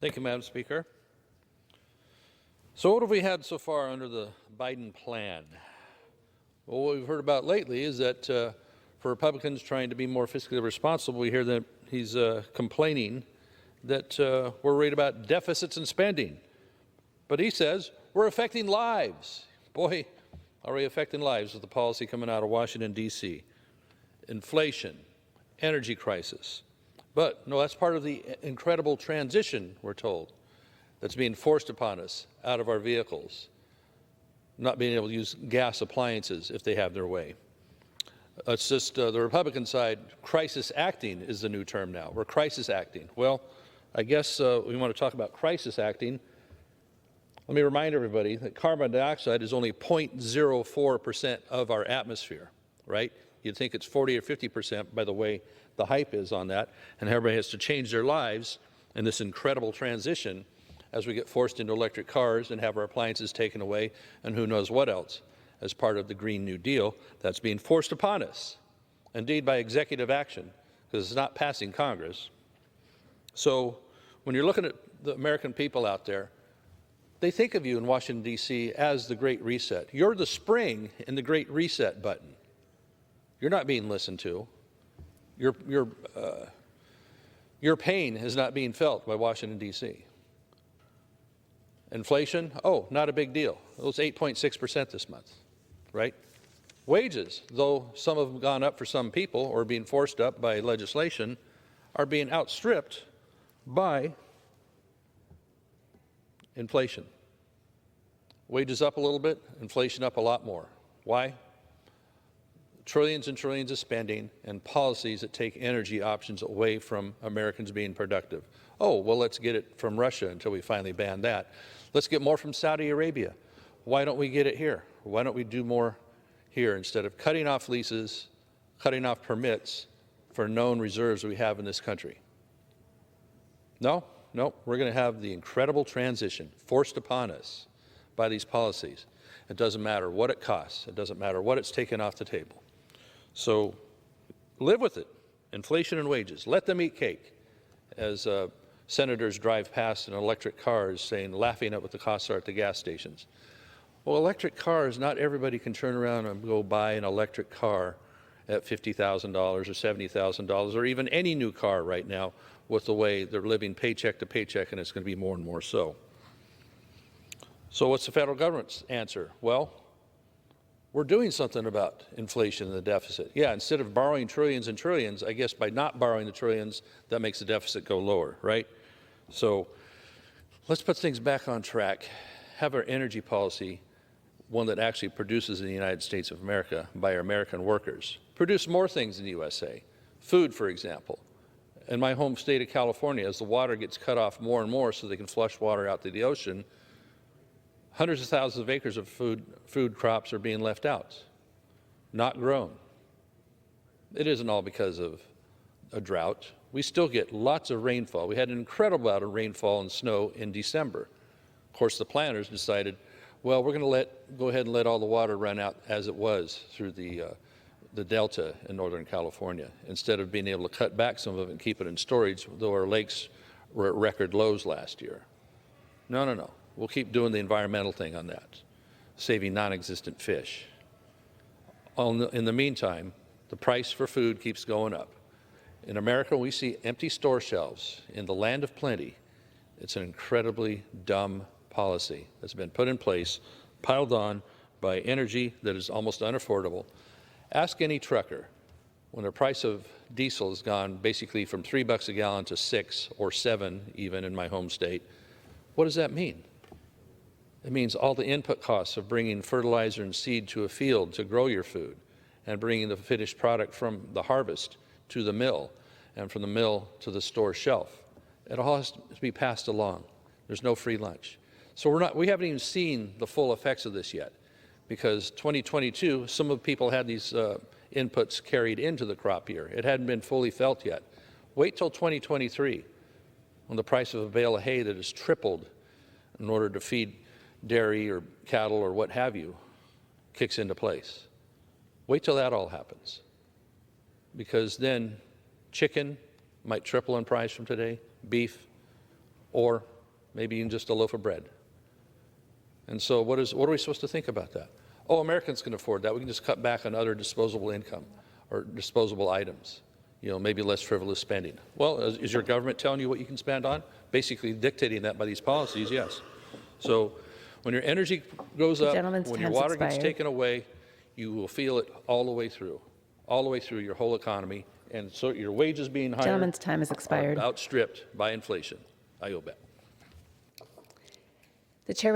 Thank you, Madam Speaker. So what have we had so far under the Biden plan? Well, what we've heard about lately is that for Republicans trying to be more fiscally responsible, we hear that he's complaining that we're worried about deficits and spending. But he says we're affecting lives. Boy, are we affecting lives with the policy coming out of Washington, D.C. Inflation, energy crisis. But no, that's part of the incredible transition, we're told, that's being forced upon us out of our vehicles, not being able to use gas appliances if they have their way. It's just the Republican side, crisis acting is the new term now. We're crisis acting. Well, I guess we want to talk about crisis acting. Let me remind everybody that carbon dioxide is only 0.04% of our atmosphere, right? You'd think it's 40 or 50% by the way the hype is on that, and everybody has to change their lives in this incredible transition as we get forced into electric cars and have our appliances taken away and who knows what else as part of the Green New Deal that's being forced upon us, indeed by executive action, because it's not passing Congress. So when you're looking at the American people out there, they think of you in Washington, D.C. as the Great Reset. You're the spring in the Great Reset button. You're not being listened to. Your pain is not being felt by Washington, D.C. Inflation, oh, not a big deal. It was 8.6% this month, right? Wages, though some have gone up for some people or being forced up by legislation, are being outstripped by inflation. Wages up a little bit, inflation up a lot more. Why? Trillions and trillions of spending and policies that take energy options away from Americans being productive. Oh, well, let's get it from Russia until we finally ban that. Let's get more from Saudi Arabia. Why don't we get it here? Why don't we do more here instead of cutting off leases, cutting off permits for known reserves we have in this country? No, we're going to have the incredible transition forced upon us by these policies. It doesn't matter what it costs. It doesn't matter what it's taken off the table. So live with it, inflation and wages. Let them eat cake, as senators drive past in electric cars laughing at what the costs are at the gas stations. Well, electric cars, not everybody can turn around and go buy an electric car at $50,000 or $70,000 or even any new car right now with the way they're living paycheck to paycheck, and it's going to be more and more so. So what's the federal government's answer? Well, we're doing something about inflation and the deficit. Yeah, instead of borrowing trillions and trillions, I guess by not borrowing the trillions, that makes the deficit go lower, right? So let's put things back on track, have our energy policy, one that actually produces in the United States of America by our American workers. Produce more things in the USA. Food, for example. In my home state of California, as the water gets cut off more and more so they can flush water out to the ocean, hundreds of thousands of acres of food crops are being left out, not grown. It isn't all because of a drought. We still get lots of rainfall. We had an incredible amount of rainfall and snow in December. Of course, the planners decided, well, we're going to go ahead and let all the water run out as it was through the Delta in Northern California, instead of being able to cut back some of it and keep it in storage, though our lakes were at record lows last year. No. We'll keep doing the environmental thing on that, saving non-existent fish. In the meantime, the price for food keeps going up. In America, we see empty store shelves in the land of plenty. It's an incredibly dumb policy that's been put in place, piled on by energy that is almost unaffordable. Ask any trucker, when the price of diesel has gone basically from $3 a gallon to $6 or $7 even in my home state, what does that mean? It means all the input costs of bringing fertilizer and seed to a field to grow your food and bringing the finished product from the harvest to the mill and from the mill to the store shelf. It all has to be passed along. There's no free lunch. So we haven't even seen the full effects of this yet, because 2022, some of the people had these inputs carried into the crop year. It hadn't been fully felt yet. Wait till 2023, when the price of a bale of hay that has tripled in order to feed dairy or cattle or what have you kicks into place. Wait till that all happens, because then chicken might triple in price from today, beef, or maybe even just a loaf of bread. And so what are we supposed to think about that? Oh, Americans can afford that. We can just cut back on other disposable income or disposable items, maybe less frivolous spending. Well, is your government telling you what you can spend on? Basically dictating that by these policies, yes. So when your energy goes up, when your water gets taken away, you will feel it all the way through your whole economy. And so your wages being higher, Gentleman's time has expired. Are outstripped by inflation. I yield back. The chair